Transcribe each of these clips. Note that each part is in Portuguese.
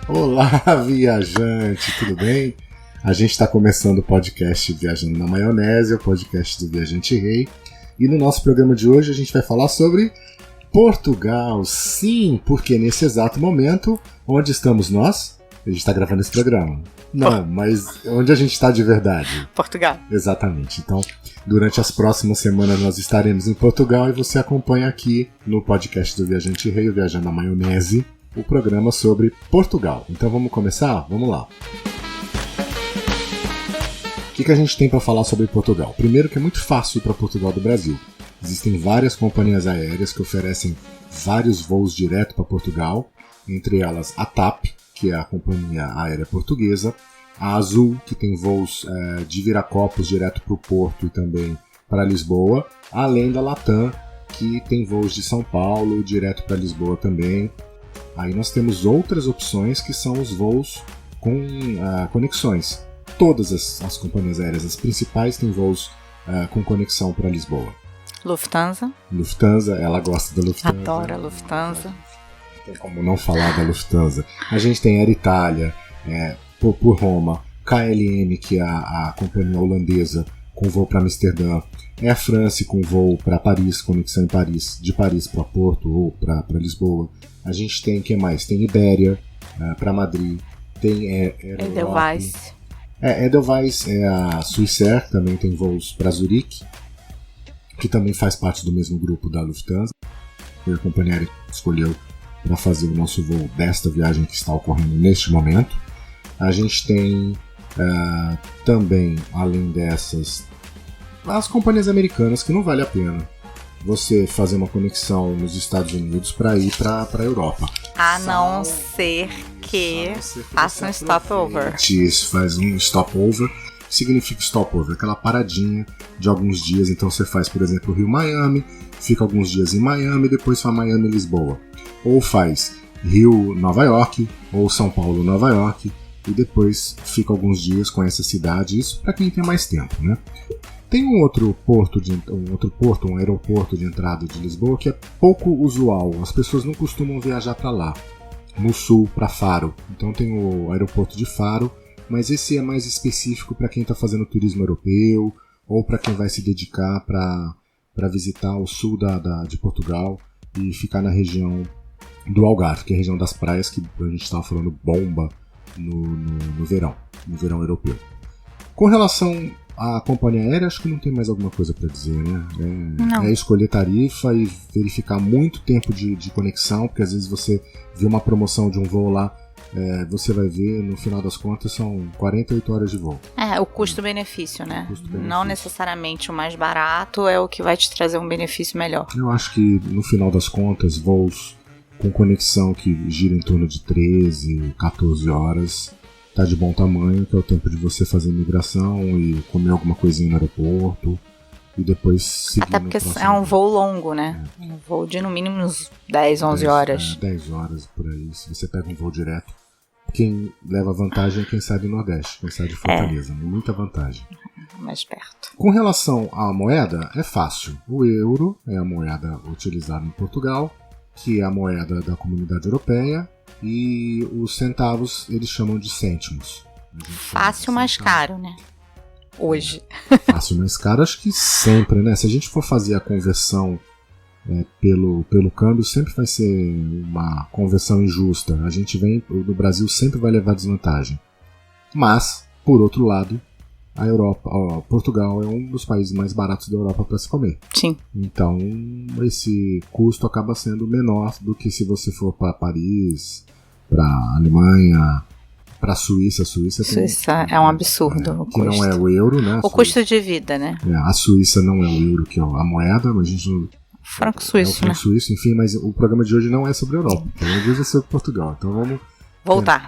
Olá, viajante, tudo bem? A gente está começando o podcast Viajando na Maionese, o podcast do Viajante Rei. E no nosso programa de hoje a gente vai falar sobre Portugal. Sim, porque nesse exato momento, onde estamos nós? A gente está gravando esse programa. Não, mas onde a gente está de verdade? Portugal. Exatamente. Então, durante as próximas semanas nós estaremos em Portugal e você acompanha aqui no podcast do Viajante Rei, o Viajando na Maionese, o programa sobre Portugal. Então vamos começar? Vamos lá. O que a gente tem para falar sobre Portugal? Primeiro que é muito fácil ir para Portugal do Brasil. Existem várias companhias aéreas que oferecem vários voos direto para Portugal, entre elas a TAP, que é a companhia aérea portuguesa, a Azul, que tem voos de Viracopos direto para o Porto e também para Lisboa, além da Latam, que tem voos de São Paulo direto para Lisboa também. Aí nós temos outras opções que são os voos com conexões. Todas as companhias aéreas, as principais, têm voos com conexão para Lisboa. Lufthansa. Lufthansa, ela gosta da Lufthansa. Adoro a Lufthansa. Não tem como não falar da Lufthansa. A gente tem Air Itália, por Roma, KLM, que é a companhia holandesa, com voo para Amsterdã, Air France com voo para Paris, conexão em Paris, de Paris para Porto ou para Lisboa. A gente tem, que mais? Tem Iberia para Madrid, tem Edelweiss. Edelweiss é a Swissair, que também tem voos para Zurique, que também faz parte do mesmo grupo da Lufthansa. Foi a companhia aérea que escolheu para fazer o nosso voo desta viagem que está ocorrendo neste momento. A gente tem também, além dessas, as companhias americanas, que não vale a pena você fazer uma conexão nos Estados Unidos para ir para a Europa. A não ser que faça um stopover. Isso, faz um stopover. O que significa stopover? Aquela paradinha de alguns dias. Então você faz, por exemplo, Rio-Miami, fica alguns dias em Miami, depois faz Miami-Lisboa. Ou faz Rio-Nova York, ou São Paulo-Nova York, e depois fica alguns dias com essa cidade. Isso para quem tem mais tempo, né? Tem um aeroporto de entrada de Lisboa que é pouco usual. As pessoas não costumam viajar para lá. No sul, para Faro. Então tem o aeroporto de Faro, mas esse é mais específico para quem está fazendo turismo europeu ou para quem vai se dedicar para visitar o sul de Portugal e ficar na região do Algarve, que é a região das praias que a gente estava falando bomba no verão europeu. Com relação à companhia aérea, acho que não tem mais alguma coisa para dizer, né? É escolher tarifa e verificar muito tempo de conexão, porque às vezes você vê uma promoção de um voo lá, você vai ver, no final das contas, são 48 horas de voo. O custo-benefício, né? Não necessariamente o mais barato é o que vai te trazer um benefício melhor. Eu acho que, no final das contas, voos com conexão que gira em torno de 13, 14 horas... tá de bom tamanho, que é o tempo de você fazer migração e comer alguma coisinha no aeroporto e depois seguir. Até porque é um voo longo, né? Um voo de no mínimo uns 10, 11 horas. 10 horas por aí, se você pega um voo direto. Quem leva vantagem é quem sai do Nordeste, quem sai de Fortaleza. Muita vantagem. Mais perto. Com relação à moeda, é fácil. O euro é a moeda utilizada em Portugal, que é a moeda da Comunidade Europeia. E os centavos eles chamam de cêntimos. Fácil, mais caro, né? Hoje. Fácil, mais caro, acho que sempre, né? Se a gente for fazer a conversão pelo câmbio, sempre vai ser uma conversão injusta. A gente no Brasil sempre vai levar desvantagem. Mas, por outro lado, Portugal é um dos países mais baratos da Europa para se comer. Sim. Então, esse custo acaba sendo menor do que se você for para Paris, para Alemanha, para Suíça. Suíça é um absurdo. Que não é o euro, né? O custo de vida, né? A Suíça não é o euro, que é a moeda, mas a gente... Franco suíço, o franco suíço, enfim, mas o programa de hoje não é sobre a Europa. O programa de hoje é sobre Portugal. Então vamos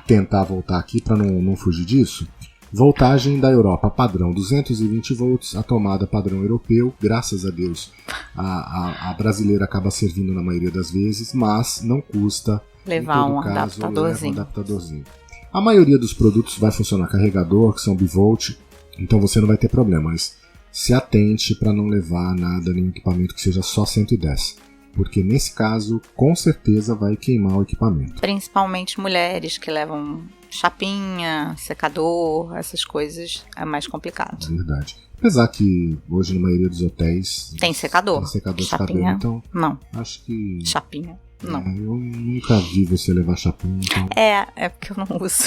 tentar voltar aqui para não fugir disso. Voltagem da Europa padrão 220 volts, a tomada padrão europeu, graças a Deus a brasileira acaba servindo na maioria das vezes, mas não custa levar um adaptadorzinho. A maioria dos produtos vai funcionar carregador, que são bivolt, então você não vai ter problema, mas se atente para não levar nada, nenhum equipamento que seja só 110. porque nesse caso, com certeza vai queimar o equipamento. Principalmente mulheres que levam chapinha, secador, essas coisas, é mais complicado. Verdade. Apesar que hoje na maioria dos hotéis tem secador. Tem secador chapinha, de cabelo, então não. Acho que... Chapinha, não. Eu nunca vi você levar chapinha, então... É porque eu não uso.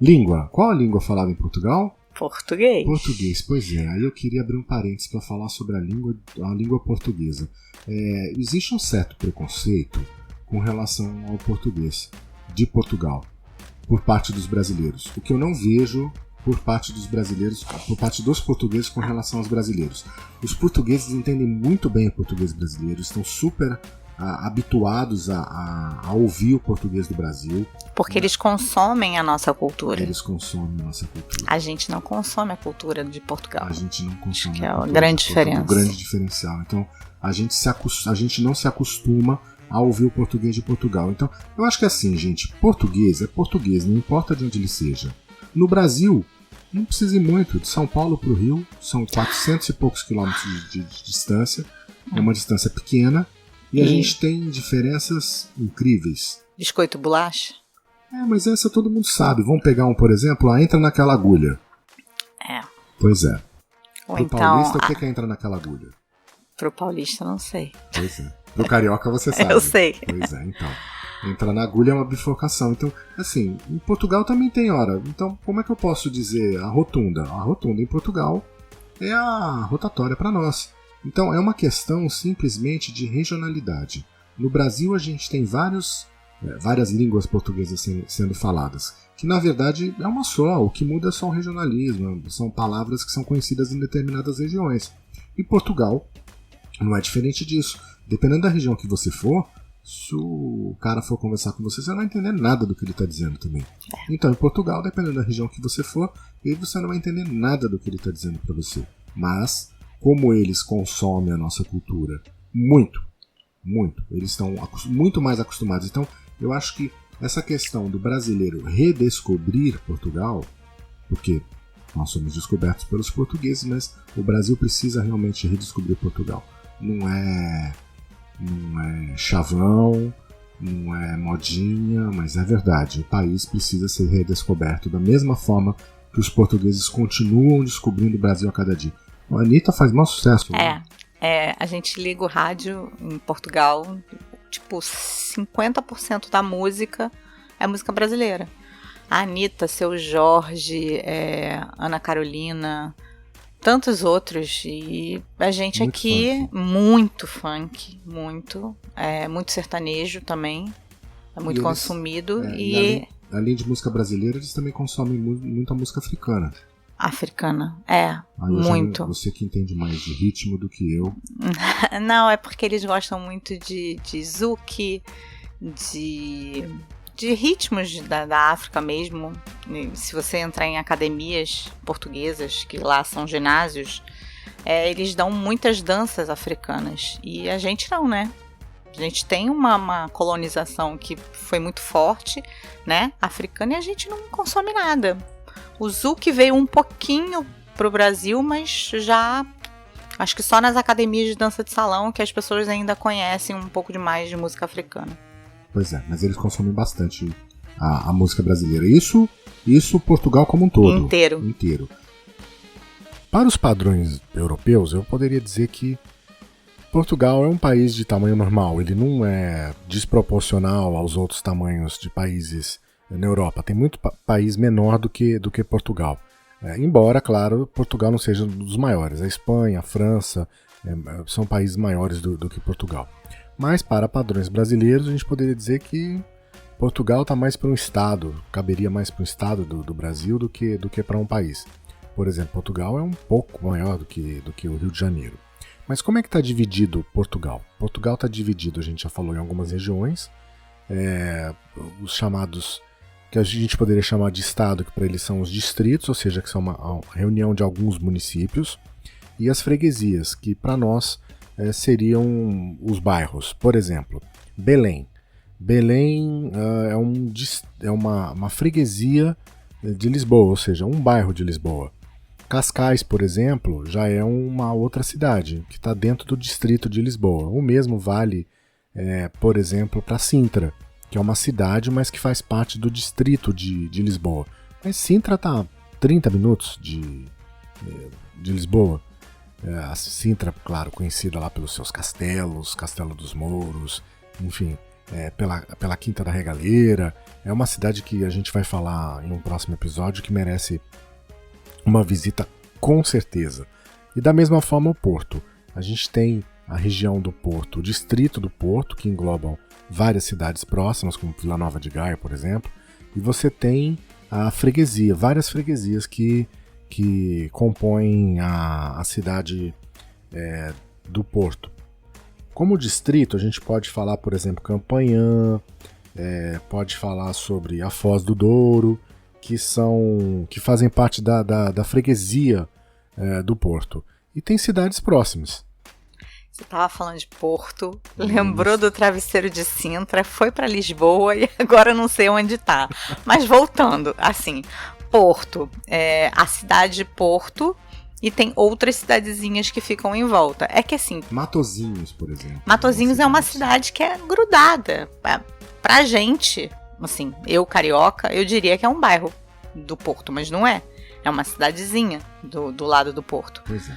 Língua. Qual a língua falada em Portugal? Português. Português, pois é. Aí eu queria abrir um parênteses para falar sobre a língua portuguesa. Existe um certo preconceito com relação ao português de Portugal, por parte dos brasileiros. O que eu não vejo por parte dos brasileiros, por parte dos portugueses com relação aos brasileiros. Os portugueses entendem muito bem o português brasileiro, estão super habituados a ouvir o português do Brasil. Porque eles consomem a nossa cultura. Eles consomem a nossa cultura. A gente não consome a cultura de Portugal. A gente não consome. Acho que é a grande diferença. O grande diferencial. Então, a gente não se acostuma a ouvir o português de Portugal. Então, eu acho que é assim, gente, português é português, não importa de onde ele seja. No Brasil, não precisa ir muito. De São Paulo para o Rio, são 400 e poucos quilômetros de distância. É uma distância pequena. E a gente tem diferenças incríveis. Biscoito bolacha? Mas essa todo mundo sabe. Vamos pegar por exemplo, entra naquela agulha. Pois é. Ou pro então, paulista, o que é entra naquela agulha? Pro paulista, não sei. Pois é. Pro carioca, você sabe. Eu sei. Pois é, então. Entrar na agulha é uma bifurcação. Então, assim, em Portugal também tem hora. Então, como é que eu posso dizer a rotunda? A rotunda em Portugal é a rotatória para nós. Então, é uma questão simplesmente de regionalidade. No Brasil, a gente tem várias línguas portuguesas sendo faladas, que na verdade é uma só. O que muda é só o regionalismo, são palavras que são conhecidas em determinadas regiões. E Portugal não é diferente disso. Dependendo da região que você for, se o cara for conversar com você, você não vai entender nada do que ele está dizendo também. Então, em Portugal, dependendo da região que você for, você não vai entender nada do que ele está dizendo para você. Mas, como eles consomem a nossa cultura muito, eles estão muito mais acostumados. Então, eu acho que essa questão do brasileiro redescobrir Portugal, porque nós somos descobertos pelos portugueses, mas o Brasil precisa realmente redescobrir Portugal. Não é chavão, não é modinha, mas é verdade. O país precisa ser redescoberto da mesma forma que os portugueses continuam descobrindo o Brasil a cada dia. A Anitta faz maior sucesso. Né? A gente liga o rádio em Portugal, tipo, 50% da música é música brasileira. A Anitta, Seu Jorge, Ana Carolina, tantos outros. E a gente muito aqui, funk. muito sertanejo também, é muito consumido. Além de música brasileira, eles também consomem muita música africana. Africana, muito. Você que entende mais de ritmo do que eu. Não, é porque eles gostam muito de zouk, de ritmos da África mesmo. Se você entrar em academias portuguesas, que lá são ginásios, eles dão muitas danças africanas. E a gente não, né? A gente tem uma colonização que foi muito forte, né? Africana, e a gente não consome nada. O zouk veio um pouquinho pro Brasil, mas já acho que só nas academias de dança de salão que as pessoas ainda conhecem um pouco mais de música africana. Pois é, mas eles consomem bastante a música brasileira. Isso Portugal como um todo. Inteiro. Para os padrões europeus, eu poderia dizer que Portugal é um país de tamanho normal. Ele não é desproporcional aos outros tamanhos de países na Europa. Tem muito país menor do que Portugal. Embora, claro, Portugal não seja um dos maiores. A Espanha, a França são países maiores do que Portugal. Mas para padrões brasileiros, a gente poderia dizer que Portugal está mais para um estado, caberia mais para um estado do Brasil do que para um país. Por exemplo, Portugal é um pouco maior do que o Rio de Janeiro. Mas como é que está dividido Portugal? Portugal está dividido, a gente já falou, em algumas regiões, os chamados, que a gente poderia chamar de estado, que para eles são os distritos, ou seja, que são uma reunião de alguns municípios, e as freguesias, que para nós seriam os bairros. Por exemplo, Belém. Belém é uma freguesia de Lisboa, ou seja, um bairro de Lisboa. Cascais, por exemplo, já é uma outra cidade que está dentro do distrito de Lisboa. O mesmo vale, por exemplo, para Sintra, que é uma cidade, mas que faz parte do distrito de Lisboa. Mas Sintra está a 30 minutos de Lisboa. A Sintra, claro, conhecida lá pelos seus castelos, Castelo dos Mouros, enfim, pela Quinta da Regaleira. É uma cidade que a gente vai falar em um próximo episódio que merece uma visita com certeza. E da mesma forma o Porto. A gente tem a região do Porto, o distrito do Porto, que englobam várias cidades próximas, como Vila Nova de Gaia, por exemplo. E você tem a freguesia, várias freguesias que compõem a cidade do Porto. Como distrito, a gente pode falar, por exemplo, Campanhã, pode falar sobre a Foz do Douro, que fazem parte da freguesia do Porto. E tem cidades próximas. Você estava falando de Porto, lembrou do travesseiro de Sintra, foi para Lisboa e agora não sei onde está. Mas voltando, assim, Porto, a cidade de Porto, e tem outras cidadezinhas que ficam em volta. É que assim... Matosinhos, por exemplo. Matosinhos é uma cidade que é grudada. Pra gente, assim, eu carioca, eu diria que é um bairro do Porto, mas não é. É uma cidadezinha do lado do Porto. Pois é.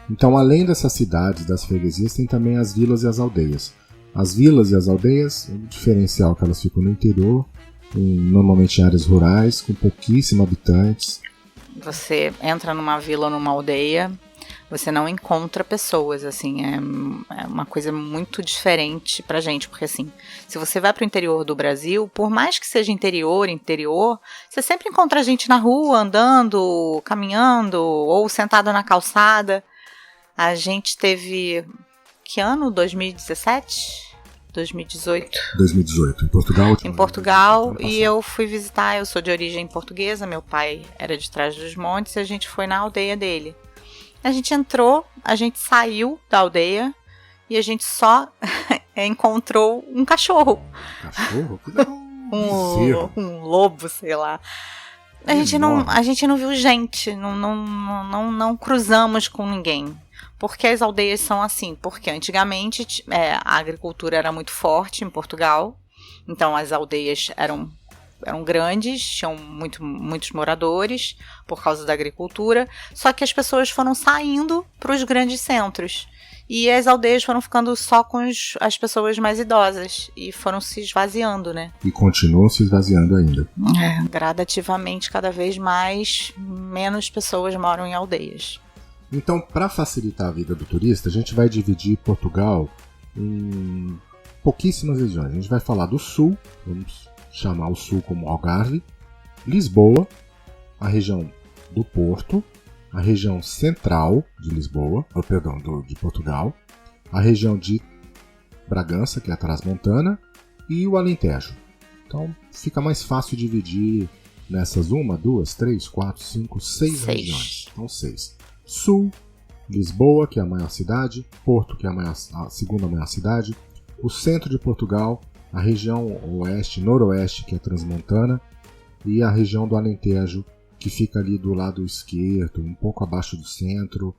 Então, além dessas cidades, das freguesias, tem também as vilas e as aldeias. As vilas e as aldeias, o diferencial é que elas ficam no interior, normalmente em áreas rurais, com pouquíssimos habitantes. Você entra numa vila ou numa aldeia, você não encontra pessoas, assim, é uma coisa muito diferente pra gente, porque assim, se você vai pro interior do Brasil, por mais que seja interior, você sempre encontra gente na rua, andando, caminhando, ou sentada na calçada. A gente teve, que ano? 2017? 2018? 2018, em Portugal. Em Portugal, e eu fui visitar, eu sou de origem portuguesa, meu pai era de Trás-os-Montes e a gente foi na aldeia dele. A gente entrou, a gente saiu da aldeia e a gente só encontrou um cachorro. Cachorro? Um lobo, sei lá. A gente não viu gente, não cruzamos com ninguém. Porque as aldeias são assim? Porque antigamente a agricultura era muito forte em Portugal, então as aldeias eram grandes, tinham muitos moradores por causa da agricultura, só que as pessoas foram saindo para os grandes centros e as aldeias foram ficando só com as pessoas mais idosas e foram se esvaziando, né? E continuam se esvaziando ainda. Gradativamente, cada vez menos pessoas moram em aldeias. Então, para facilitar a vida do turista, a gente vai dividir Portugal em pouquíssimas regiões. A gente vai falar do sul, vamos chamar o sul como Algarve, Lisboa, a região do Porto, a região central de de Portugal, a região de Bragança, que é a Trás-Montana, e o Alentejo. Então, fica mais fácil dividir nessas 1, 2, 3, 4, 5, 6 regiões. Então, 6. Sul, Lisboa, que é a maior cidade, Porto, que é a segunda maior cidade, o centro de Portugal, a região oeste, noroeste, que é a Transmontana, e a região do Alentejo, que fica ali do lado esquerdo, um pouco abaixo do centro,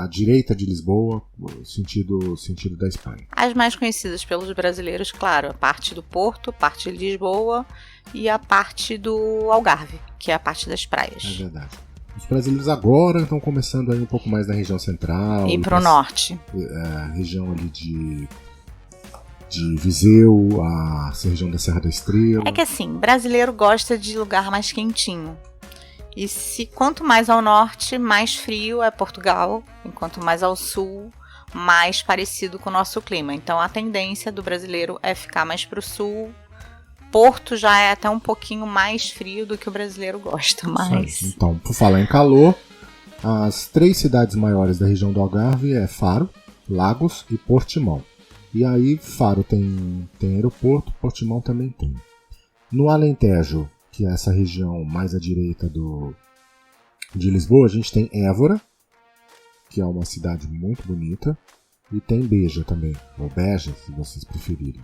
à direita de Lisboa, sentido da Espanha. As mais conhecidas pelos brasileiros, claro, a parte do Porto, a parte de Lisboa e a parte do Algarve, que é a parte das praias. É verdade. Os brasileiros agora estão começando a ir um pouco mais na região central. E para o norte. A região ali de Viseu, a região da Serra da Estrela. É que assim, brasileiro gosta de lugar mais quentinho. E quanto mais ao norte, mais frio é Portugal. Enquanto mais ao sul, mais parecido com o nosso clima. Então a tendência do brasileiro é ficar mais para o sul. Porto já é até um pouquinho mais frio do que o brasileiro gosta, mas... Então, por falar em calor, as 3 cidades maiores da região do Algarve é Faro, Lagos e Portimão. E aí Faro tem aeroporto, Portimão também tem. No Alentejo, que é essa região mais à direita de Lisboa, a gente tem Évora, que é uma cidade muito bonita, e tem Beja também, ou Beja, se vocês preferirem.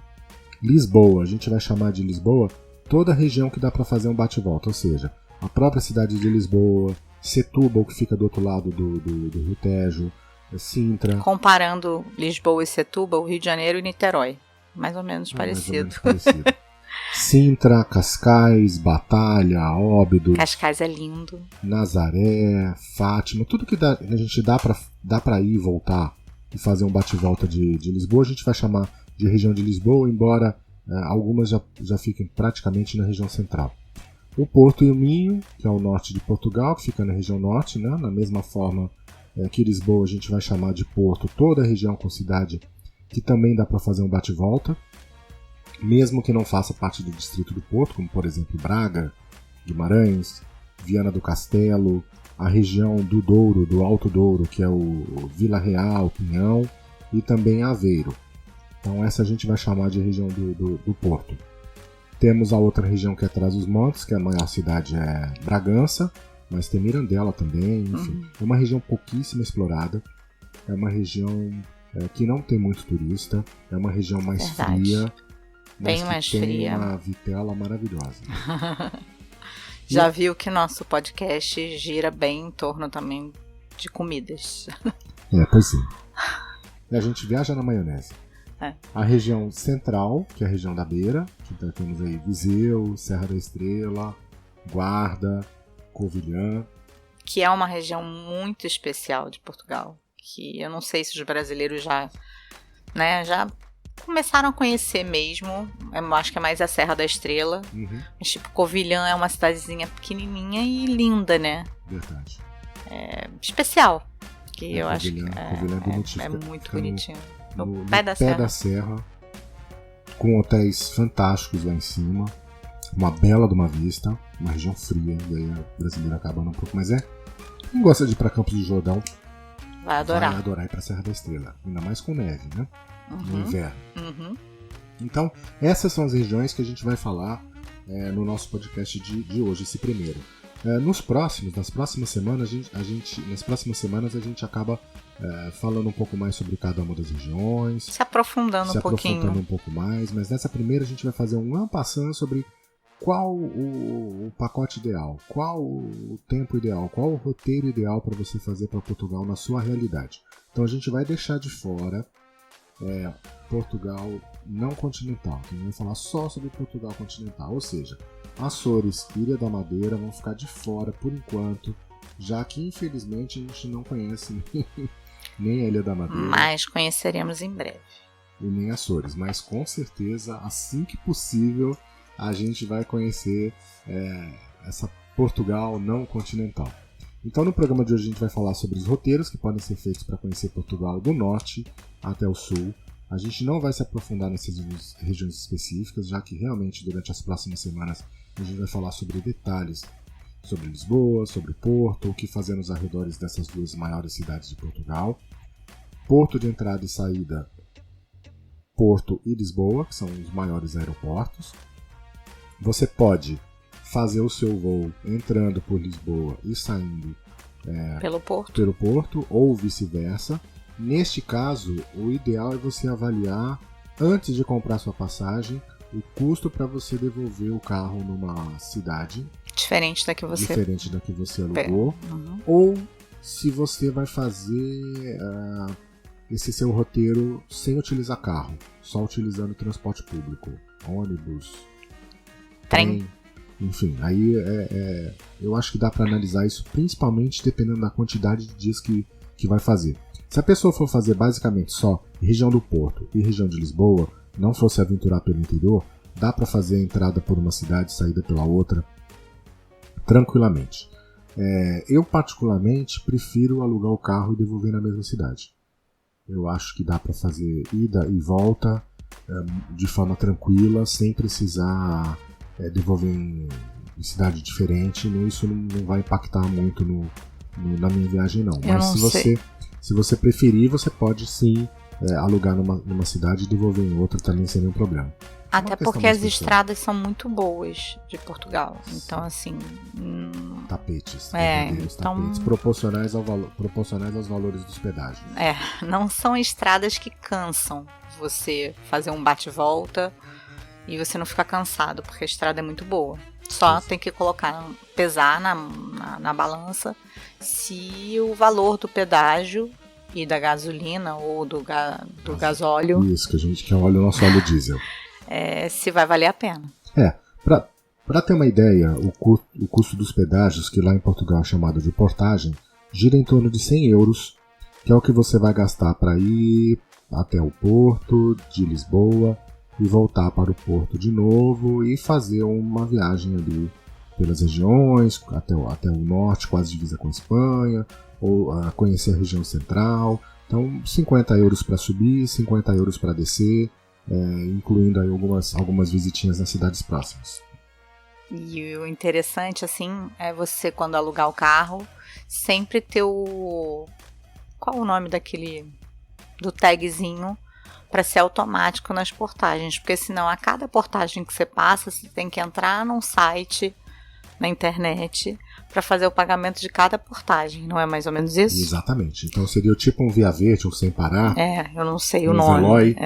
Lisboa, a gente vai chamar de Lisboa toda a região que dá para fazer um bate-volta, ou seja, a própria cidade de Lisboa, Setúbal, que fica do outro lado do Rio Tejo, Sintra. Comparando Lisboa e Setúbal, Rio de Janeiro e Niterói. Mais ou menos parecido. Sintra, Cascais, Batalha, Óbidos. Cascais é lindo. Nazaré, Fátima, tudo que a gente dá pra ir e voltar e fazer um bate-volta de Lisboa, a gente vai chamar de região de Lisboa, embora algumas já fiquem praticamente na região central. O Porto e o Minho, que é o norte de Portugal, que fica na região norte, né? Na mesma forma que Lisboa, a gente vai chamar de Porto toda a região com cidade que também dá para fazer um bate-volta, mesmo que não faça parte do distrito do Porto, como por exemplo Braga, Guimarães, Viana do Castelo, a região do Douro, do Alto Douro, que é o Vila Real, Pinhão, e também Aveiro. Então essa a gente vai chamar de região do Porto. Temos a outra região que é Trás-os-Montes, que a maior cidade é Bragança, mas tem Mirandela também, enfim. É uma região pouquíssimo explorada, é uma região que não tem muito turista, é uma região mais fria, bem mais fria. Tem uma vitela maravilhosa. Já viu que nosso podcast gira bem em torno também de comidas. Pois é. A gente viaja na maionese. A região central, que é a região da Beira, que temos aí Viseu, Serra da Estrela, Guarda, Covilhã. Que é uma região muito especial de Portugal. Que eu não sei se os brasileiros já começaram a conhecer mesmo. Eu acho que é mais a Serra da Estrela. Mas tipo, Covilhã é uma cidadezinha pequenininha e linda, né? Verdade. Especial. Que eu Covilhã, acho que Covilhã é muito bonitinho. No pé da serra, com hotéis fantásticos lá em cima, uma bela de uma vista, uma região fria, e aí o brasileiro acaba um pouco, mas quem gosta de ir para Campos do Jordão vai adorar ir para a Serra da Estrela, ainda mais com neve, né? No inverno. Então, essas são as regiões que a gente vai falar no nosso podcast de hoje, esse primeiro. Nas próximas semanas a gente acaba falando um pouco mais sobre cada uma das regiões, se aprofundando um pouco mais, mas nessa primeira a gente vai fazer um en passant sobre qual o pacote ideal, qual o tempo ideal, qual o roteiro ideal para você fazer para Portugal na sua realidade. Então a gente vai deixar de fora Portugal não continental, então vamos falar só sobre Portugal continental, ou seja, Açores e Ilha da Madeira vão ficar de fora por enquanto, já que infelizmente a gente não conhece nem a Ilha da Madeira. Mas conheceremos em breve. E nem Açores, mas com certeza, assim que possível, a gente vai conhecer essa Portugal não continental. Então no programa de hoje a gente vai falar sobre os roteiros que podem ser feitos para conhecer Portugal do norte até o sul. A gente não vai se aprofundar nessas regiões específicas, já que realmente durante as próximas semanas a gente vai falar sobre detalhes sobre Lisboa, sobre Porto, o que fazer nos arredores dessas duas maiores cidades de Portugal. Porto de entrada e saída, Porto e Lisboa, que são os maiores aeroportos. Você pode fazer o seu voo entrando por Lisboa e saindo pelo Porto, ou vice-versa. Neste caso, o ideal é você avaliar, antes de comprar sua passagem, o custo para você devolver o carro numa cidade diferente da que você alugou, ou se você vai fazer esse seu roteiro sem utilizar carro, só utilizando transporte público, ônibus, trem. Enfim, aí eu acho que dá para analisar isso principalmente dependendo da quantidade de dias que vai fazer. Se a pessoa for fazer basicamente só região do Porto e região de Lisboa, não for se aventurar pelo interior, dá para fazer a entrada por uma cidade, saída pela outra, tranquilamente. Eu particularmente prefiro alugar o carro e devolver na mesma cidade. Eu acho que dá para fazer ida e volta de forma tranquila, sem precisar devolver em cidade diferente. Isso não vai impactar muito na minha viagem não. Mas se você preferir, você pode sim alugar numa cidade e devolver em outra também sem nenhum problema. Até porque as estradas são muito boas de Portugal. Então, assim... Tapetes. Então... tapetes proporcionais aos valores dos pedágios. Não são estradas que cansam você fazer um bate-volta e você não fica cansado, porque a estrada é muito boa. Só tem que pesar na balança se o valor do pedágio e da gasolina ou do gasóleo... Isso, que a gente quer o nosso óleo diesel. Se vai valer a pena. Para ter uma ideia, o custo dos pedágios, que lá em Portugal é chamado de portagem, gira em torno de 100 euros, que é o que você vai gastar para ir até o porto de Lisboa e voltar para o porto de novo e fazer uma viagem ali pelas regiões, até o norte, quase divisa com a Espanha, ou conhecer a região central. Então, 50 euros para subir, 50 euros para descer, incluindo aí algumas visitinhas nas cidades próximas. E o interessante, assim, é você, quando alugar o carro, sempre ter qual o nome do tagzinho para ser automático nas portagens, porque senão a cada portagem que você passa, você tem que entrar num site na internet para fazer o pagamento de cada portagem, não é mais ou menos isso? Exatamente. Então seria tipo um Via Verde ou Sem Parar. Eu não sei o nome. Veloy,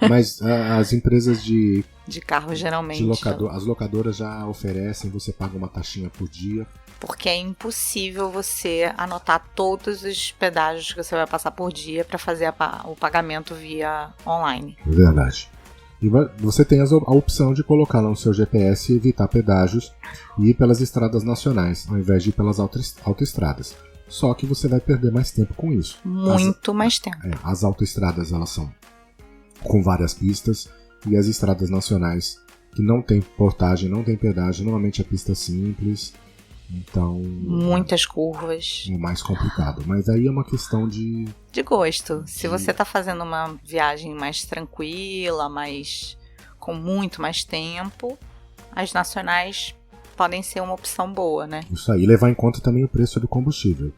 mas as empresas de carro geralmente. As locadoras já oferecem, você paga uma taxinha por dia. Porque é impossível você anotar todos os pedágios que você vai passar por dia para fazer o pagamento via online. Verdade. E você tem a opção de colocar lá no seu GPS e evitar pedágios e ir pelas estradas nacionais, ao invés de ir pelas autoestradas. Só que você vai perder mais tempo com isso. Muito mais tempo. As autoestradas, elas são com várias pistas, e as estradas nacionais que não tem portagem, não tem pedágio, normalmente é pista simples. Então... muitas curvas. É mais complicado. Mas aí é uma questão de gosto. Se você está fazendo uma viagem mais tranquila, com muito mais tempo, as nacionais podem ser uma opção boa, né? Isso aí. Levar em conta também o preço do combustível.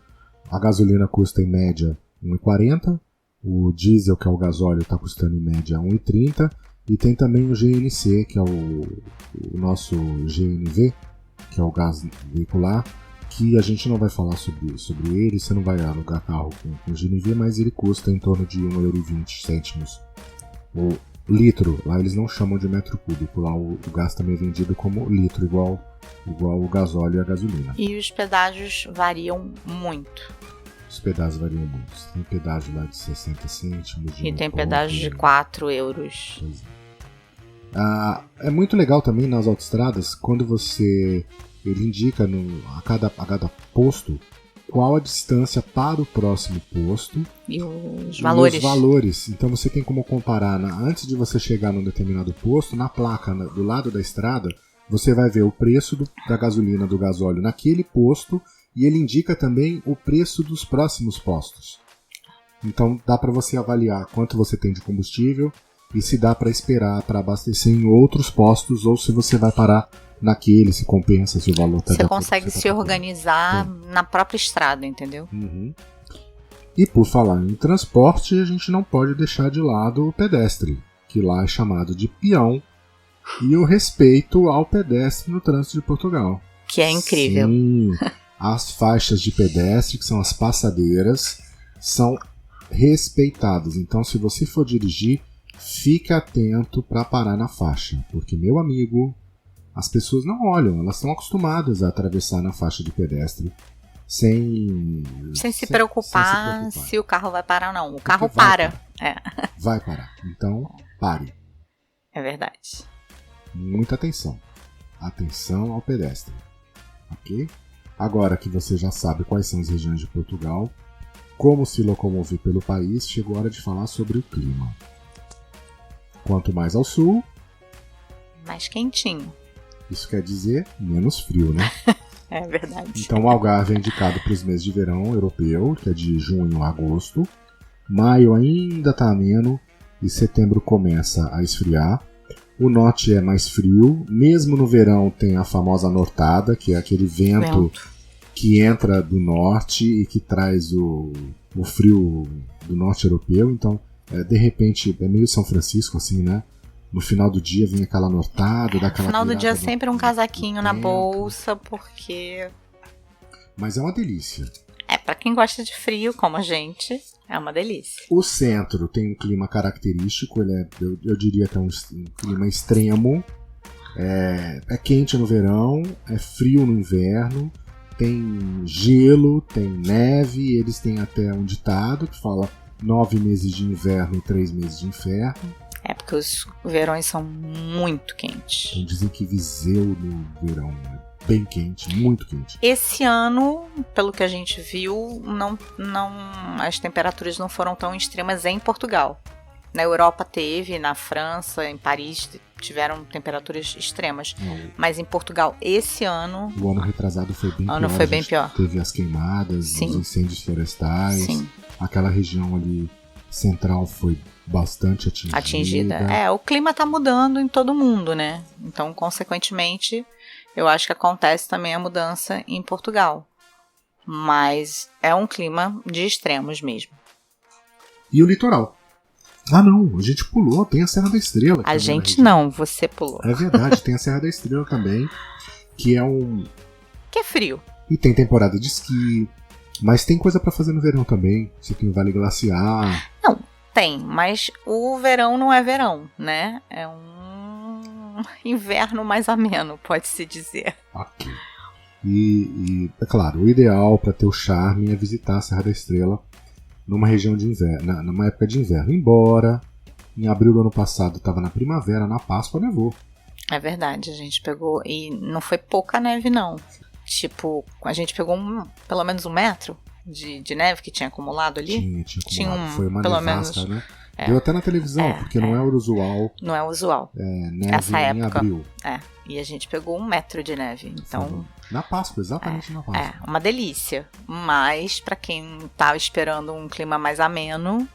A gasolina custa em média R$1,40. O diesel, que é o gasóleo, está custando em média R$1,30. E tem também o GNC, que é o nosso GNV, que é o gás veicular, que a gente não vai falar sobre ele, você não vai alugar carro com GNV, mas ele custa em torno de €1,20. O litro, lá eles não chamam de metro cúbico, lá o gás também é vendido como litro, igual o gasóleo e a gasolina. E os pedágios variam muito. Os pedágios variam muito. Tem pedágio lá de 60 cêntimos. E tem pedágio de 4 euros. Pois é muito legal também nas autoestradas, quando ele indica a cada posto qual a distância para o próximo posto e os valores. Então você tem como comparar, antes de você chegar num determinado posto, na placa do lado da estrada, você vai ver o preço da gasolina, do gasóleo naquele posto, e ele indica também o preço dos próximos postos. Então dá para você avaliar quanto você tem de combustível e se dá para esperar para abastecer em outros postos, ou se você vai parar naquele, se compensa, se o valor está... Você consegue se organizar na própria estrada, entendeu? Uhum. E por falar em transporte, a gente não pode deixar de lado o pedestre, que lá é chamado de peão, e o respeito ao pedestre no trânsito de Portugal. Que é incrível. Sim, as faixas de pedestre, que são as passadeiras, são respeitadas. Então, se você for dirigir, fique atento para parar na faixa, porque, meu amigo, as pessoas não olham, elas estão acostumadas a atravessar na faixa de pedestre sem se preocupar se o carro vai parar ou não. O carro para. Vai parar. Então, pare. É verdade. Muita atenção. Atenção ao pedestre. Ok? Agora que você já sabe quais são as regiões de Portugal, como se locomover pelo país, chegou a hora de falar sobre o clima. Quanto mais ao sul, mais quentinho. Isso quer dizer menos frio, né? É verdade. Então o Algarve é indicado para os meses de verão europeu, que é de junho a agosto. Maio ainda está ameno e setembro começa a esfriar. O norte é mais frio, mesmo no verão tem a famosa nortada, que é aquele vento que entra do norte e que traz o frio do norte europeu. Então, de repente, é meio São Francisco, assim, né? No final do dia vem aquela nortada, dá aquela... No final do dia sempre um casaquinho na bolsa, porque... Mas é uma delícia. Pra quem gosta de frio, como a gente, é uma delícia. O centro tem um clima característico, eu diria que é um clima extremo. É quente no verão, é frio no inverno, tem gelo, tem neve, eles têm até um ditado que fala 9 meses de inverno e 3 meses de inferno. Porque os verões são muito quentes. Então dizem que Viseu no verão é bem quente, muito quente. Esse ano, pelo que a gente viu, as temperaturas não foram tão extremas em Portugal. Na Europa teve, na França, em Paris, tiveram temperaturas extremas. Mas em Portugal, esse ano... O ano retrasado foi bem pior. Foi bem pior. Teve as queimadas, Sim. os incêndios florestais. Sim. Aquela região ali central foi bastante atingida. O clima tá mudando em todo mundo, né? Então, consequentemente, eu acho que acontece também a mudança em Portugal. Mas é um clima de extremos mesmo. E o litoral? Ah, não, a gente pulou, tem a Serra da Estrela. A gente não, você pulou. É verdade, tem a Serra da Estrela também, que é frio. E tem temporada de esqui, mas tem coisa pra fazer no verão também. Você tem o Vale Glaciar. Não, tem, mas o verão não é verão, né? É um inverno mais ameno, pode-se dizer. Ok. E é claro, o ideal pra ter o charme é visitar a Serra da Estrela numa região de inverno, numa época de inverno. Embora em abril do ano passado estava na primavera, na Páscoa nevou. É verdade, a gente pegou, e não foi pouca neve não. Tipo, a gente pegou pelo menos 1 metro de neve que tinha acumulado ali. Tinha acumulado. Foi uma pelo nevasca, menos, né? Deu até na televisão, porque não é o usual. Não é usual. Neve essa em época. abril. E a gente pegou 1 metro de neve, então... Na Páscoa, exatamente na Páscoa. Uma delícia. Mas, pra quem tá esperando um clima mais ameno,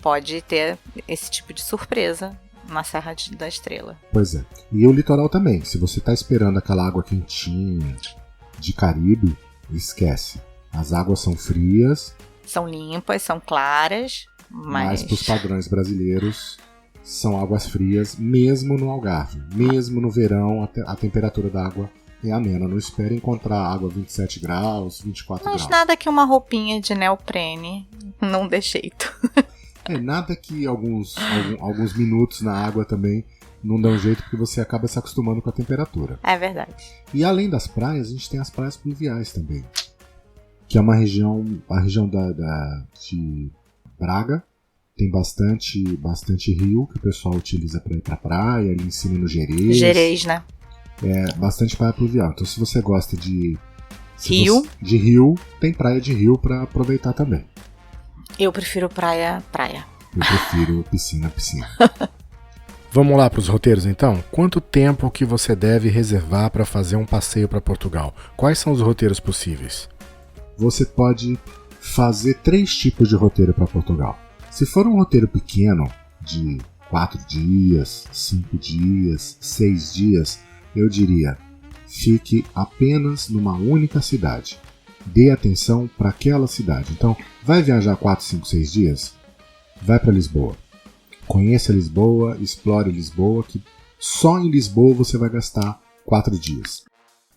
pode ter esse tipo de surpresa na Serra da Estrela. Pois é. E o litoral também. Se você tá esperando aquela água quentinha de Caribe, esquece. As águas são frias. São limpas, são claras, mas pros padrões brasileiros, são águas frias, mesmo no Algarve. Mesmo no verão, a temperatura da água é amena. Não espere encontrar água 27 graus, 24 graus. Mas nada que uma roupinha de neoprene não dê jeito. Nada que alguns minutos na água também não dão jeito, porque você acaba se acostumando com a temperatura. É verdade. E além das praias, a gente tem as praias pluviais também, que é a região de Braga. Tem bastante rio que o pessoal utiliza para ir pra praia, ali em cima no Gerês. Gerês, né? Bastante praia pluvial. Então, se você gosta de rio, tem praia de rio para aproveitar também. Eu prefiro praia. Eu prefiro piscina. Vamos lá para os roteiros então? Quanto tempo que você deve reservar para fazer um passeio para Portugal? Quais são os roteiros possíveis? Você pode fazer 3 tipos de roteiro para Portugal. Se for um roteiro pequeno, de 4 dias, 5 dias, 6 dias, eu diria, fique apenas numa única cidade. Dê atenção para aquela cidade. Então, vai viajar 4, 5, 6 dias? Vai para Lisboa. Conheça Lisboa, explore Lisboa, que só em Lisboa você vai gastar 4 dias.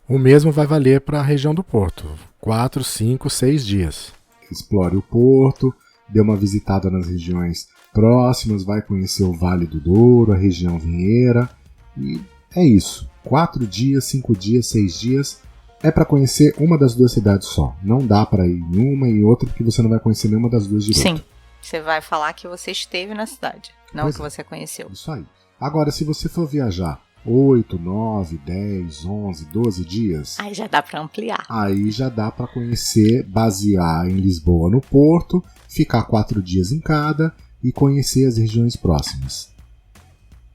O mesmo vai valer para a região do Porto. 4, 5, 6 dias. Explore o Porto, dê uma visitada nas regiões próximas, vai conhecer o Vale do Douro, a região vinheira. E é isso. 4 dias, 5 dias, 6 dias é para conhecer uma das 2 cidades só. Não dá para ir em uma e outra, porque você não vai conhecer nenhuma das 2 direito. Sim, você vai falar que você esteve na cidade, não que você conheceu. Isso aí. Agora, se você for viajar 8, 9, 10, 11, 12 dias... Aí já dá para ampliar. Aí já dá para conhecer, basear em Lisboa no Porto, ficar 4 dias em cada e conhecer as regiões próximas.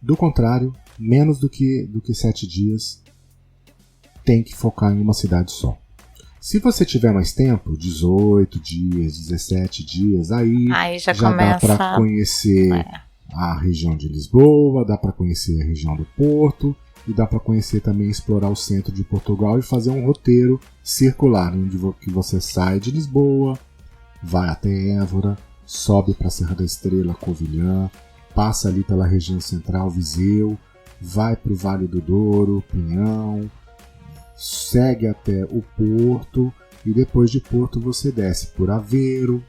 Do contrário, menos do que 7 dias, tem que focar em uma cidade só. Se você tiver mais tempo, 18 dias, 17 dias, aí já dá para conhecer a região de Lisboa, dá para conhecer a região do Porto e dá para conhecer também, explorar o centro de Portugal e fazer um roteiro circular, onde que você sai de Lisboa, vai até Évora, sobe para a Serra da Estrela, Covilhã, passa ali pela região central, Viseu, vai para o Vale do Douro, Pinhão, segue até o Porto e depois de Porto você desce por Aveiro,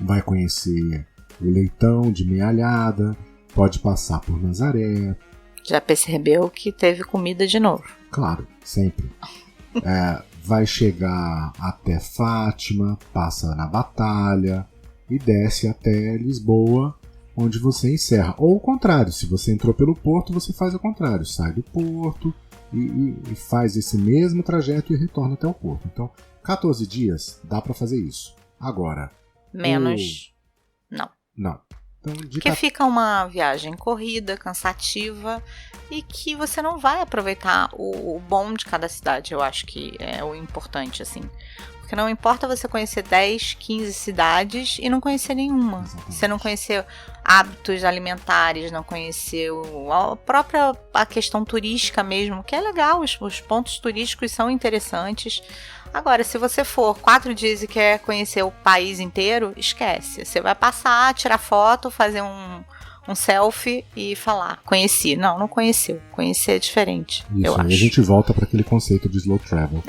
vai conhecer o Leitão de Mealhada, pode passar por Nazaré. Já percebeu que teve comida de novo? Claro, sempre. Vai chegar até Fátima, passa na Batalha e desce até Lisboa, onde você encerra. Ou o contrário, se você entrou pelo Porto, você faz o contrário, sai do Porto e faz esse mesmo trajeto e retorna até o Porto. Então, 14 dias dá para fazer isso. Agora... Menos... Não. Então, Porque fica uma viagem corrida, cansativa e que você não vai aproveitar o bom de cada cidade. Eu acho que é o importante, assim. Porque não importa você conhecer 10, 15 cidades e não conhecer nenhuma. Exatamente. Você não conhecer hábitos alimentares, não conhecer a questão turística mesmo, que é legal, os pontos turísticos são interessantes. Agora, se você for 4 dias e quer conhecer o país inteiro, esquece. Você vai passar, tirar foto, fazer um selfie e falar, conheci. Não conheceu. Conhecer é diferente, isso, eu acho. E a gente volta para aquele conceito de slow travel.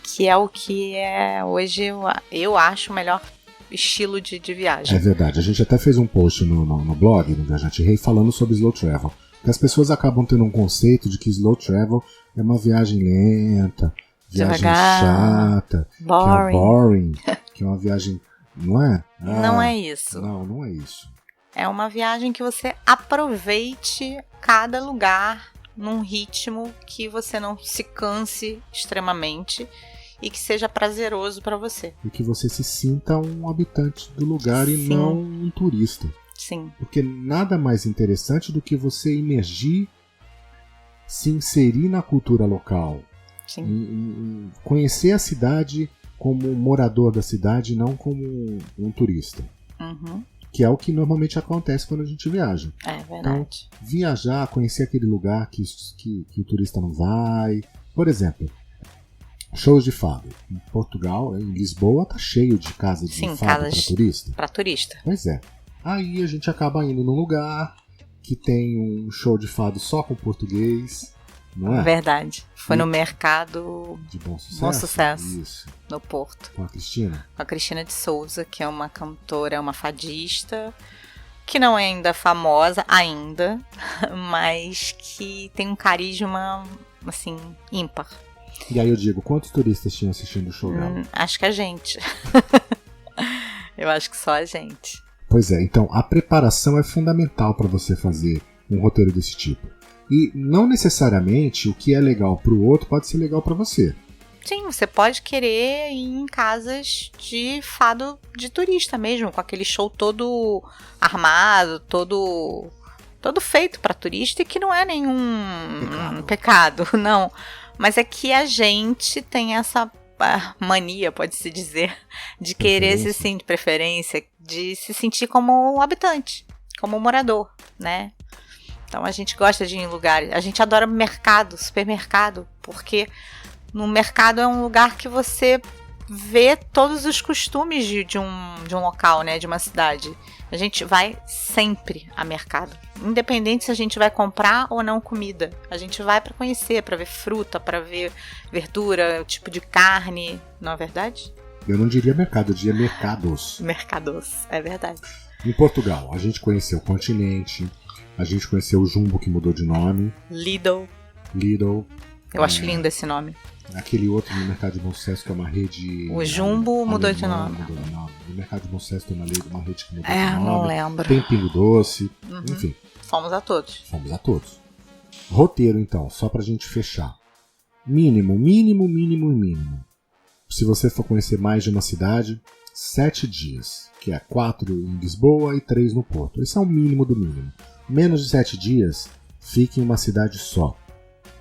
Que é o que é hoje, eu acho o melhor estilo de viagem. É verdade. A gente até fez um post no blog, no Viajante Rei, falando sobre slow travel. Porque as pessoas acabam tendo um conceito de que slow travel é uma viagem lenta, viagem chata, boring, que é uma viagem... Não é? Não é isso. Não é isso. É uma viagem que você aproveite cada lugar num ritmo que você não se canse extremamente e que seja prazeroso para você. E que você se sinta um habitante do lugar e não um turista. Sim. Porque nada mais interessante do que você imergir, se inserir na cultura local. Sim. Conhecer a cidade como um morador da cidade, não como um turista. Uhum. Que é o que normalmente acontece quando a gente viaja. É verdade. Então, viajar, conhecer aquele lugar que o turista não vai. Por exemplo, shows de fado. Em Portugal, em Lisboa, tá cheio de casas de fado para turista. Para turista. Pois é. Aí a gente acaba indo num lugar que tem um show de fado só com português. Não é? Verdade. Foi no mercado de Bom Sucesso. Bom Sucesso. Isso. No Porto. Com a Cristina. Com a Cristina de Souza, que é uma cantora, uma fadista, que não é ainda famosa, mas que tem um carisma, assim, ímpar. E aí eu digo, quantos turistas tinham assistindo o show dela? Acho que a gente. Eu acho que só a gente. Pois é, então a preparação é fundamental para você fazer um roteiro desse tipo. E não necessariamente o que é legal para o outro pode ser legal para você. Sim, você pode querer ir em casas de fado de turista mesmo, com aquele show todo armado, todo feito para turista, e que não é nenhum pecado, não. Mas é que a gente tem essa mania, pode-se dizer, de querer se sentir, de preferência, de se sentir como um habitante, como um morador, né? Então a gente gosta de ir em lugares, a gente adora mercado, supermercado, porque no mercado é um lugar que você vê todos os costumes de um local, né, de uma cidade. A gente vai sempre a mercado, independente se a gente vai comprar ou não comida. A gente vai para conhecer, para ver fruta, para ver verdura, tipo de carne, não é verdade? Eu não diria mercado, eu diria mercados. Mercados, é verdade. Em Portugal, a gente conheceu o Continente, a gente conheceu o Jumbo, que mudou de nome. Lidl. Eu acho lindo esse nome. Aquele outro no Mercado de Bom Sucesso, que é uma rede... O Jumbo mudou de nome. No Mercado de Bom Sucesso tem uma rede que mudou de nome. Não lembro. Tem Pingo Doce, enfim. Fomos a todos. Roteiro, então, só pra gente fechar. Mínimo. Se você for conhecer mais de uma cidade, 7 dias. Que é 4 em Lisboa e 3 no Porto. Esse é o mínimo do mínimo. Menos de 7 dias, fique em uma cidade só.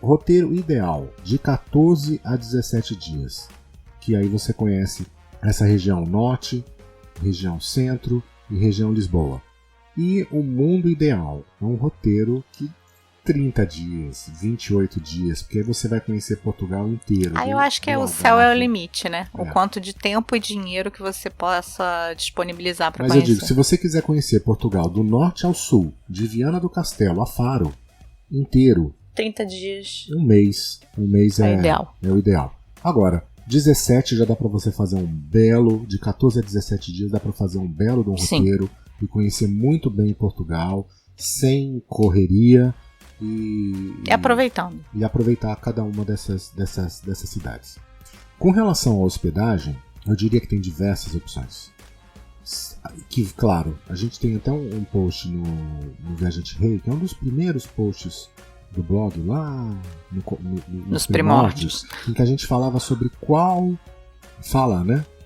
Roteiro ideal, de 14 a 17 dias. Que aí você conhece essa região norte, região centro e região Lisboa. E o mundo ideal é um roteiro que 30 dias, 28 dias, porque aí você vai conhecer Portugal inteiro. Eu acho que o céu é o limite, né? O quanto de tempo e dinheiro que você possa disponibilizar para conhecer. Mas eu digo, se você quiser conhecer Portugal do norte ao sul, de Viana do Castelo a Faro, inteiro, 30 dias. Um mês é ideal. É o ideal. Agora, 17 já dá para você fazer um belo, de 14 a 17 dias dá para fazer um belo de um roteiro e conhecer muito bem Portugal, sem correria e aproveitando. E aproveitar cada uma dessas cidades. Com relação à hospedagem, eu diria que tem diversas opções. Que, claro, a gente tem até um post no Viajante Rei, que é um dos primeiros posts do blog lá nos primórdios, em que a gente falava sobre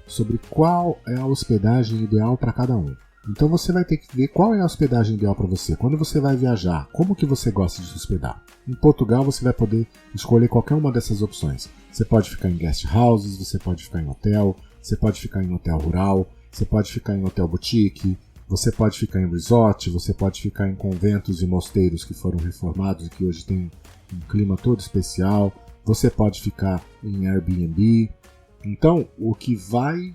sobre qual é a hospedagem ideal para cada um. Então você vai ter que ver qual é a hospedagem ideal para você. Quando você vai viajar, como que você gosta de se hospedar? Em Portugal você vai poder escolher qualquer uma dessas opções. Você pode ficar em guest houses, você pode ficar em hotel, você pode ficar em hotel rural, você pode ficar em hotel boutique, você pode ficar em resort, você pode ficar em conventos e mosteiros que foram reformados e que hoje tem um clima todo especial. Você pode ficar em Airbnb. Então, o que vai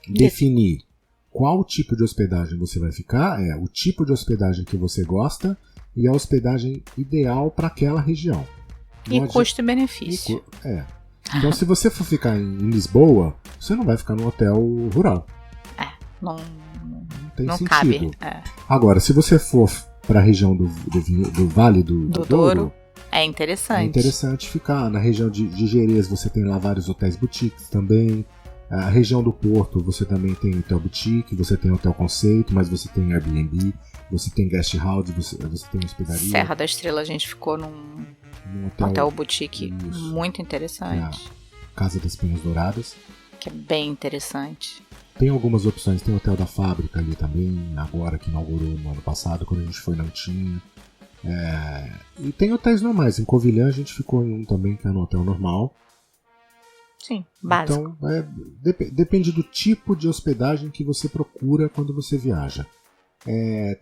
definir qual tipo de hospedagem você vai ficar é o tipo de hospedagem que você gosta e a hospedagem ideal para aquela região. E custo e benefício. Então, se você for ficar em Lisboa, você não vai ficar num hotel rural. Não tem sentido. Cabe. Agora, se você for para a região do Vale do Douro, é interessante. É interessante ficar. Na região de Gerês você tem lá vários hotéis boutiques também. A região do Porto você também tem hotel boutique, você tem hotel conceito, mas você tem Airbnb, você tem guest house, você tem hospedaria. Serra da Estrela a gente ficou num hotel boutique muito interessante. Casa das Penhas Douradas. Que é bem interessante. Tem algumas opções, tem o Hotel da Fábrica ali também, agora que inaugurou no ano passado, quando a gente foi não tinha. E tem hotéis normais, em Covilhã a gente ficou em um também, que é no hotel normal. Sim, básico. Então, depende do tipo de hospedagem que você procura quando você viaja.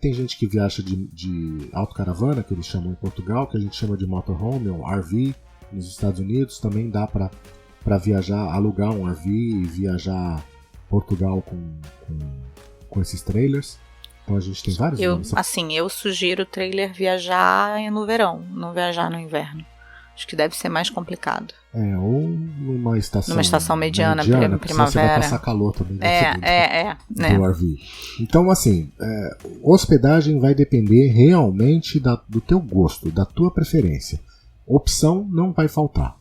Tem gente que viaja de autocaravana, que eles chamam em Portugal, que a gente chama de motorhome ou RV. Nos Estados Unidos também dá para viajar, alugar um RV e viajar Portugal com esses trailers. Então a gente tem vários nomes. Eu sugiro trailer viajar no verão, não viajar no inverno. Acho que deve ser mais complicado. Ou numa estação mediana primavera. Você vai passar calor também. Do RV. Então, assim, hospedagem vai depender realmente do teu gosto, da tua preferência. Opção não vai faltar.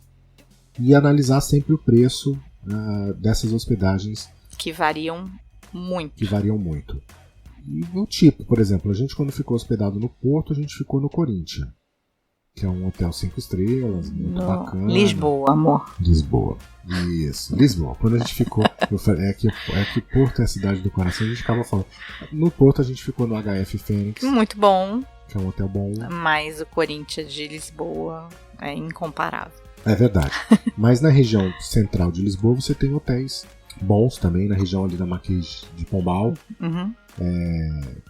E analisar sempre o preço dessas hospedagens. Que variam muito. E o tipo, por exemplo, a gente quando ficou hospedado no Porto, a gente ficou no Corinthians. Que é um hotel 5 estrelas, muito bacana. Lisboa, amor. Lisboa. Isso, Lisboa. Quando a gente ficou, eu falei, que Porto é a cidade do coração, a gente ficava falando. No Porto a gente ficou no HF Fênix. Muito bom. Que é um hotel bom. Mas o Corinthians de Lisboa é incomparável. É verdade. Mas na região central de Lisboa você tem hotéis bons também, na região ali da Marquês de Pombal. Uhum.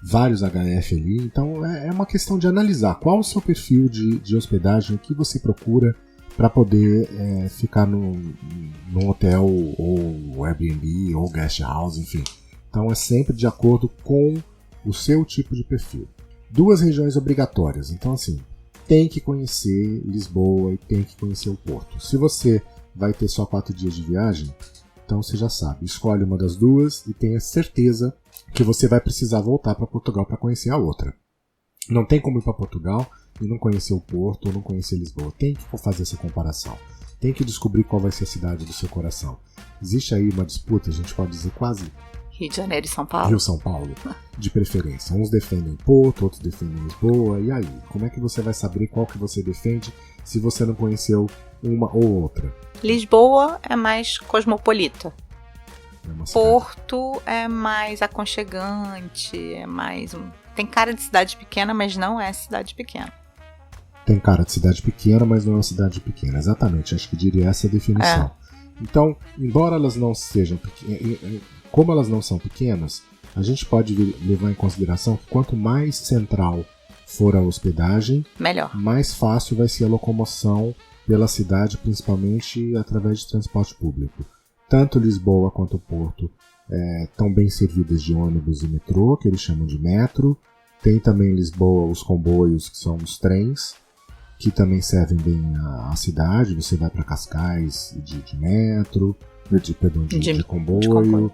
Vários HF ali, então é uma questão de analisar qual o seu perfil de hospedagem, o que você procura para poder ficar num hotel ou Airbnb ou guest house, enfim. Então é sempre de acordo com o seu tipo de perfil. 2 regiões obrigatórias, então assim, tem que conhecer Lisboa e tem que conhecer o Porto. Se você vai ter só 4 dias de viagem, então você já sabe, escolhe uma das duas e tenha certeza que você vai precisar voltar para Portugal para conhecer a outra. Não tem como ir para Portugal e não conhecer o Porto ou não conhecer Lisboa. Tem que fazer essa comparação. Tem que descobrir qual vai ser a cidade do seu coração. Existe aí uma disputa, a gente pode dizer quase Rio de Janeiro e São Paulo. Rio-São Paulo, de preferência. Uns defendem Porto, outros defendem Lisboa. E aí? Como é que você vai saber qual que você defende se você não conheceu uma ou outra? Lisboa é mais cosmopolita. Porto é mais aconchegante, tem cara de cidade pequena, mas não é cidade pequena. Tem cara de cidade pequena, mas não é uma cidade pequena. Exatamente, acho que diria essa a definição. Então, embora elas não sejam pequenas, como elas não são pequenas, a gente pode levar em consideração que quanto mais central for a hospedagem, melhor. Mais fácil vai ser a locomoção pela cidade, principalmente através de transporte público. Tanto Lisboa quanto Porto estão bem servidas de ônibus e metrô, que eles chamam de metro. Tem também em Lisboa os comboios, que são os trens. que também servem bem a cidade. Você vai para Cascais de metro, de comboio.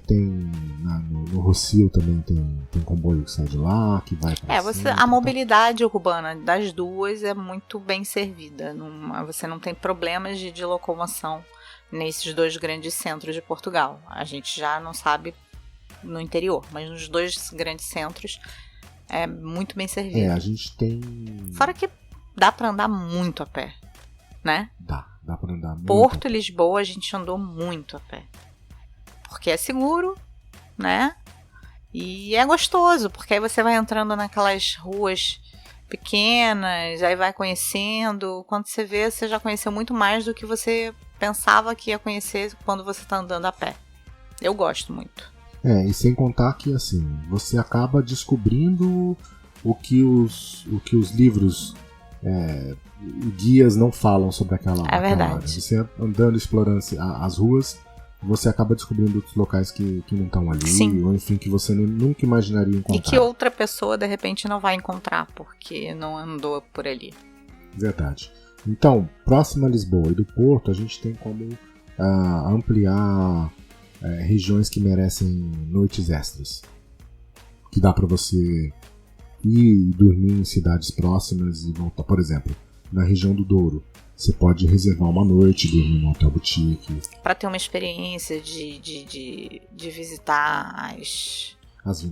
Tem no Rossio também tem comboio que sai de lá, que vai para a mobilidade urbana das duas é muito bem servida. Você não tem problemas de locomoção nesses dois grandes centros de Portugal. A gente já não sabe no interior, mas nos dois grandes centros é muito bem servido. A gente tem... Fora que dá para andar muito a pé, né? Dá para andar muito. Porto e Lisboa a gente andou muito a pé. Porque é seguro, né? E é gostoso, porque aí você vai entrando naquelas ruas pequenas, aí vai conhecendo. Quando você vê, você já conheceu muito mais do que você pensava que ia conhecer quando você está andando a pé. Eu gosto muito. E sem contar que, assim, você acaba descobrindo o que os livros, guias não falam sobre aquela verdade. área. Você andando, explorando as ruas, você acaba descobrindo outros locais que não estão ali. Sim. Ou enfim, que você nunca imaginaria encontrar. E que outra pessoa, de repente, não vai encontrar, porque não andou por ali. Verdade. Então, próximo a Lisboa e do Porto, a gente tem como ampliar regiões que merecem noites extras. Que dá para você ir e dormir em cidades próximas e voltar. Por exemplo, na região do Douro, você pode reservar uma noite, dormir num hotel boutique. Para ter uma experiência de visitar as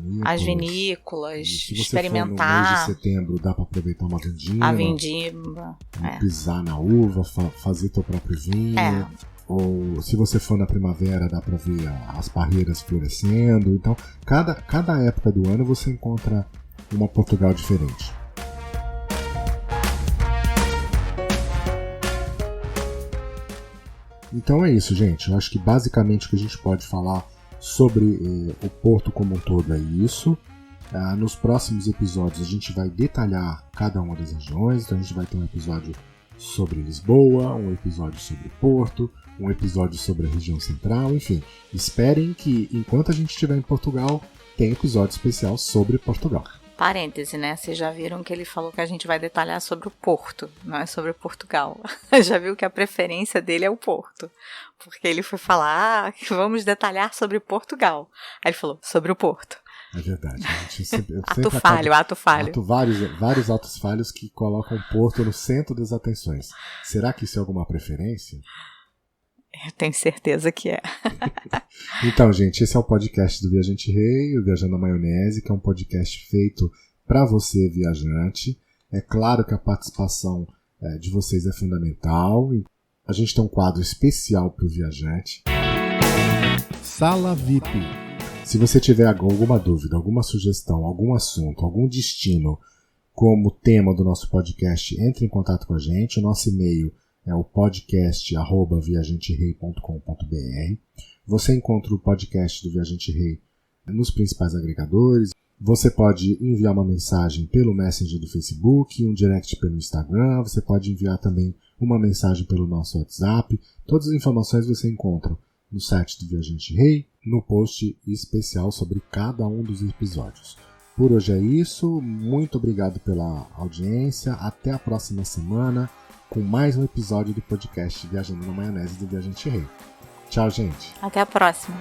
vinícolas, se você experimentar. For no mês de setembro, dá para aproveitar uma vindima. A vindima. Pisar na uva, fazer teu próprio vinho. Ou se você for na primavera, dá para ver as parreiras florescendo. Então, cada época do ano você encontra uma Portugal diferente. Então é isso, gente. Eu acho que basicamente o que a gente pode falar sobre o Porto como um todo é isso. Nos próximos episódios a gente vai detalhar cada uma das regiões. Então a gente vai ter um episódio sobre Lisboa, um episódio sobre Porto, um episódio sobre a região central, enfim. Esperem que enquanto a gente estiver em Portugal, tem episódio especial sobre Portugal. Parêntese, né? Vocês já viram que ele falou que a gente vai detalhar sobre o Porto, não é sobre Portugal. Já viu que a preferência dele é o Porto. Porque ele foi falar que vamos detalhar sobre Portugal. Aí ele falou, sobre o Porto. É verdade. A gente sempre ato falho. Vários atos falhos que colocam o Porto no centro das atenções. Será que isso é alguma preferência? Eu tenho certeza que é. Então, gente, esse é o podcast do Viajante Rei, o Viajando na Maionese, que é um podcast feito para você, viajante. É claro que a participação de vocês é fundamental. A gente tem um quadro especial para o viajante. Sala VIP. Se você tiver alguma dúvida, alguma sugestão, algum assunto, algum destino como tema do nosso podcast, entre em contato com a gente. O nosso e-mail é o podcast@viajanterei.com.br. Você encontra o podcast do Viajante Rei nos principais agregadores. Você pode enviar uma mensagem pelo Messenger do Facebook, um direct pelo Instagram. Você pode enviar também uma mensagem pelo nosso WhatsApp. Todas as informações você encontra no site do Viajante Rei, no post especial sobre cada um dos episódios. Por hoje é isso. Muito obrigado pela audiência. Até a próxima semana com mais um episódio do podcast Viajando na Maionese do Viajante Rei. Tchau, gente. Até a próxima.